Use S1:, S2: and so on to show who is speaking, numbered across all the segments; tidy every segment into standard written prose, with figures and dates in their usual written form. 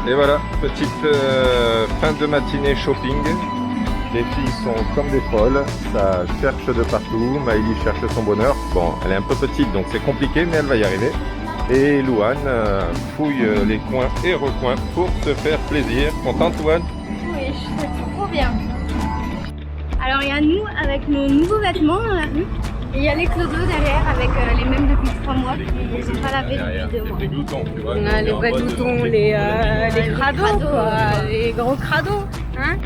S1: Et voilà, petite fin de matinée shopping. Les filles sont comme des folles, ça cherche de partout. Maëlie cherche son bonheur. Bon, elle est un peu petite donc c'est compliqué, mais elle va y arriver. Et Louane fouille les coins et recoins pour se faire plaisir. Contente, Louane?
S2: Oui, je suis trop bien. Alors il y a nous avec nos nouveaux vêtements dans la rue. Et il y a les clodos derrière avec les mêmes depuis 3 mois qui n'ont pas lavé depuis 2 mois.
S1: Les gloutons, tu vois.
S2: On a les vrais gloutons, les crados, quoi, les gros crados. Hein.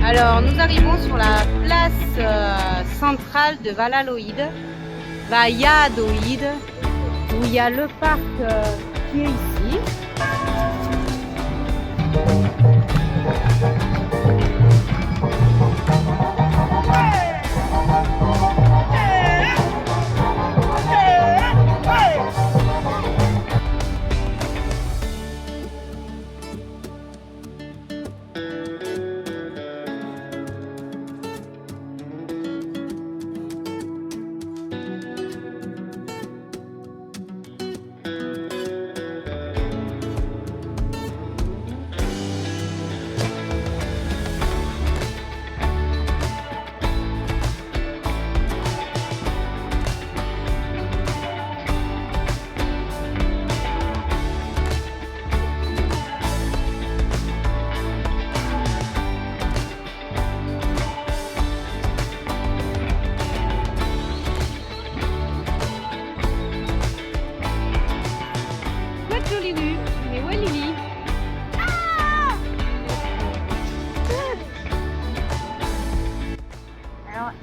S2: Alors nous arrivons sur la place centrale de Valladolid, où il y a le parc qui est ici.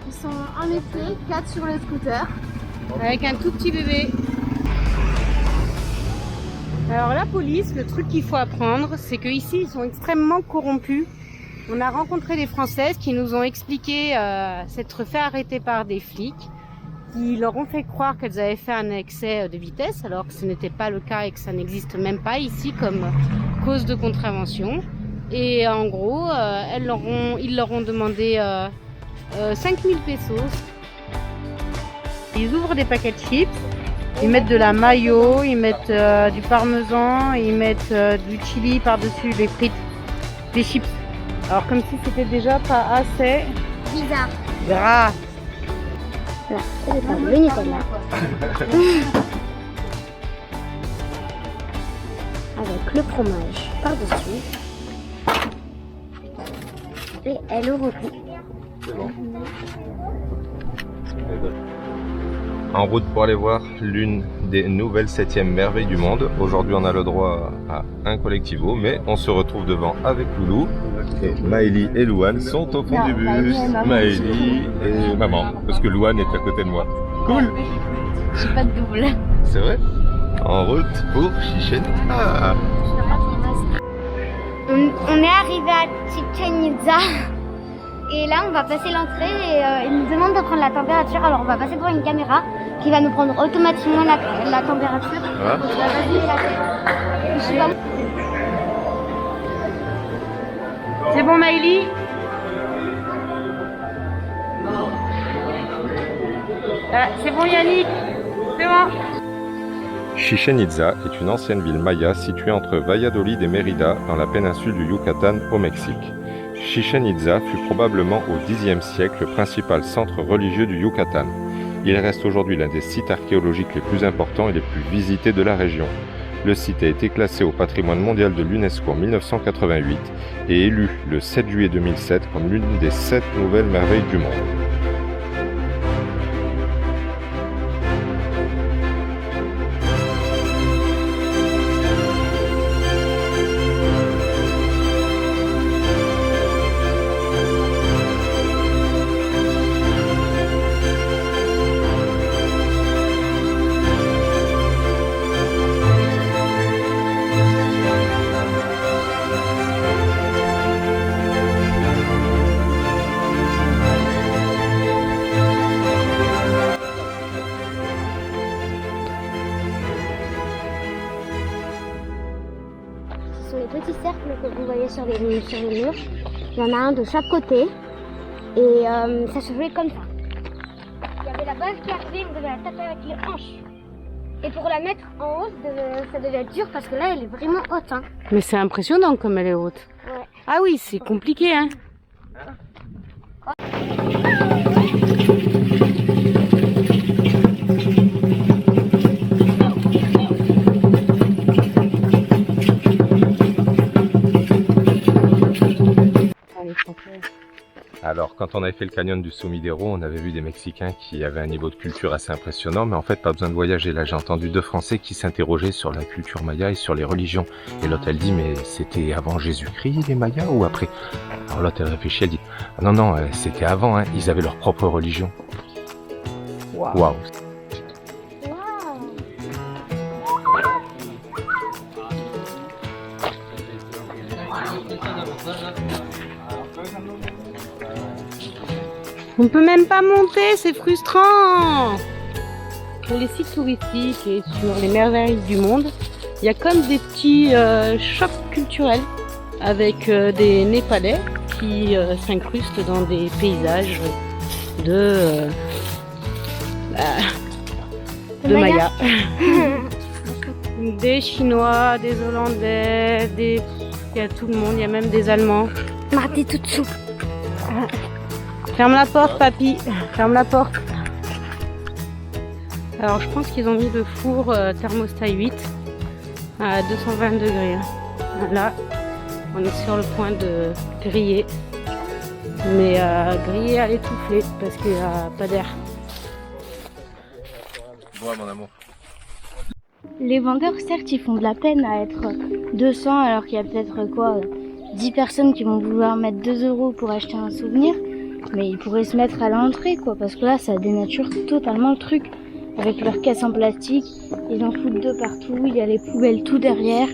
S2: Ils sont en effet 4 sur le scooter avec un tout petit bébé. Alors la police, le truc qu'il faut apprendre, c'est qu'ici ils sont extrêmement corrompus. On a rencontré des Françaises qui nous ont expliqué s'être fait arrêter par des flics qui leur ont fait croire qu'elles avaient fait un excès de vitesse alors que ce n'était pas le cas et que ça n'existe même pas ici comme cause de contravention. Et en gros, ils leur ont demandé 5000 pesos. Ils ouvrent des paquets de chips, ils mettent de la mayo, ils mettent du parmesan, ils mettent du chili par-dessus les frites, des chips. Alors comme si c'était déjà pas assez
S3: Bizarre.
S2: gras.
S3: Là, c'est pas le Nutella. Avec le fromage par-dessus. Et elle ouvre tout.
S1: C'est bon. En route pour aller voir l'une des nouvelles 7e merveilles du monde. Aujourd'hui, on a le droit à un collectivo, mais on se retrouve devant avec Loulou. Et Maëlie et Louane sont au fond du bus. Maëlie et maman, parce que Louane est à côté de moi. Cool.
S2: J'ai pas de double.
S1: C'est vrai? En route pour Chichen Itza.
S3: On est arrivé à Chichen Itza. Et là, on va passer l'entrée et ils nous demandent de prendre la température. Alors, on va passer devant une caméra qui va nous prendre automatiquement la température.
S1: Ah.
S3: Donc, je vais passer la tête. Je sais pas.
S2: C'est bon Maëlie? C'est bon Yannick? C'est bon?
S1: Chichen Itza est une ancienne ville maya située entre Valladolid et Mérida dans la péninsule du Yucatan au Mexique. Chichen Itza fut probablement au Xe siècle le principal centre religieux du Yucatan. Il reste aujourd'hui l'un des sites archéologiques les plus importants et les plus visités de la région. Le site a été classé au patrimoine mondial de l'UNESCO en 1988 et élu le 7 juillet 2007 comme l'une des 7 nouvelles merveilles du monde.
S3: que vous voyez sur les murs. Il y en a un de chaque côté. Et ça se jouait comme ça. Il y avait la balle qui arrivait, on devait la taper avec les hanches. Et pour la mettre en haut, ça devait être dur parce que là, elle est vraiment haute. Hein.
S2: Mais c'est impressionnant comme elle est haute.
S3: Ouais.
S2: Ah oui, c'est compliqué, hein.
S1: Alors, quand on avait fait le canyon du Sumidero, on avait vu des Mexicains qui avaient un niveau de culture assez impressionnant, mais en fait, pas besoin de voyager. Là, j'ai entendu 2 Français qui s'interrogeaient sur la culture maya et sur les religions. Et l'autre, elle dit, mais c'était avant Jésus-Christ, les Mayas, ou après? Alors l'autre, elle réfléchit, elle dit, ah non, non, c'était avant, hein. Ils avaient leur propre religion. Waouh. Wow.
S2: On peut même pas monter, c'est frustrant. Sur les sites touristiques et sur les merveilles du monde, il y a comme des petits chocs culturels avec des Népalais qui s'incrustent dans des paysages de Mayas. Des Chinois, des Hollandais, il y a tout le monde, il y a même des Allemands.
S3: Mardi tout dessous.
S2: Ferme la porte, papy. Ferme la porte. Alors, je pense qu'ils ont mis le four thermostat 8 à 220 degrés. Là, on est sur le point de griller. Mais griller à l'étouffée parce qu'il n'y a pas d'air.
S1: Ouais, mon amour.
S3: Les vendeurs, certes, ils font de la peine à être 200 alors qu'il y a peut-être 10 personnes qui vont vouloir mettre 2 € pour acheter un souvenir. Mais ils pourraient se mettre à l'entrée, parce que là, ça dénature totalement le truc. Avec leurs caisses en plastique, ils en foutent de partout, il y a les poubelles tout derrière.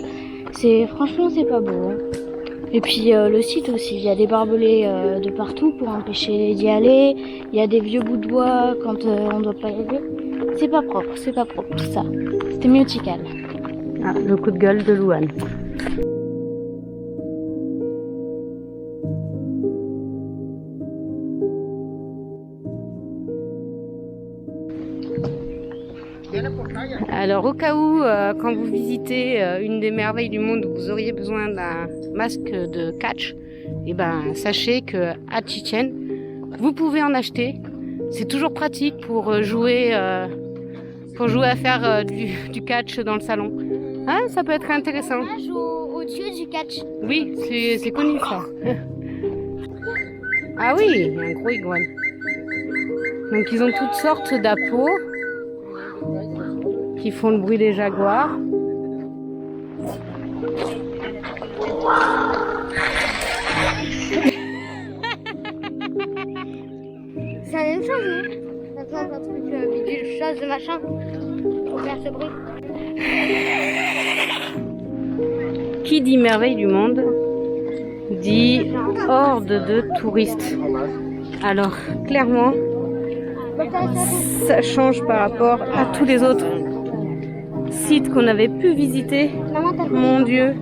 S3: Franchement, c'est pas beau. Hein. Et puis, le site aussi, il y a des barbelés de partout pour empêcher d'y aller. Il y a des vieux bouts de bois quand on doit pas y aller. C'est pas propre, ça. C'était mieux Tikal.
S2: Ah, le coup de gueule de Louane. Alors au cas où, quand vous visitez une des merveilles du monde où vous auriez besoin d'un masque de catch, et sachez que à Chichen, vous pouvez en acheter. C'est toujours pratique pour jouer à faire du catch dans le salon. Hein, ça peut être intéressant.
S3: On joue au dieu du catch.
S2: Oui, c'est connu ça. Ah oui, il y a un gros iguane. Donc ils ont toutes sortes d'appos qui font le bruit des jaguars.
S3: C'est la même chose, non? Ça besoin d'un truc bidule, chose, machin, pour faire ce bruit.
S2: Qui dit merveille du monde dit horde de touristes. Alors clairement, ça change par rapport à tous les autres sites qu'on avait pu visiter. Mon Dieu.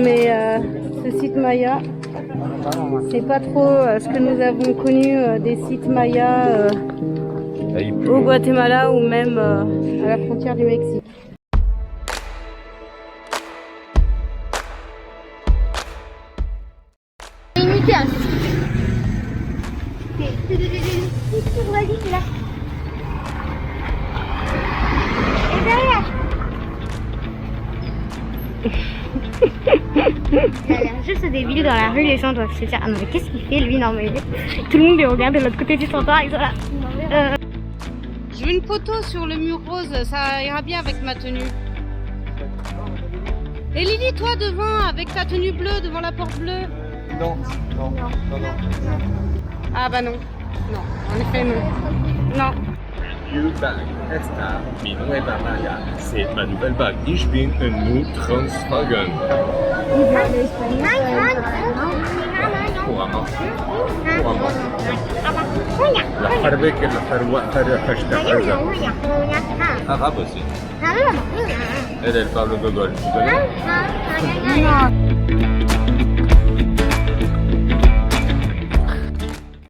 S2: Mais ce site Maya, c'est pas trop ce que nous avons connu des sites Maya au Guatemala ou même à la frontière du Mexique.
S3: Limité à là. Et derrière. Il a l'air juste débile dans la rue, les gens doivent se dire ah non mais qu'est-ce qu'il fait lui, non mais tout le monde les regarde de l'autre côté du trottoir, ils sont là.
S2: Je veux une photo sur le mur rose, ça ira bien avec ma tenue. Et Lily, toi devant, avec ta tenue bleue, devant la porte bleue.
S1: Non.
S2: Ah bah non. Non, en effet non. Non.
S4: Bag, esta, mi nueva maya, c'est ma nouvelle bague. Ich bin un Transwagen. Couramment. الحربك arabe aussi. Elle parle gogol. Tu connais?
S3: Non.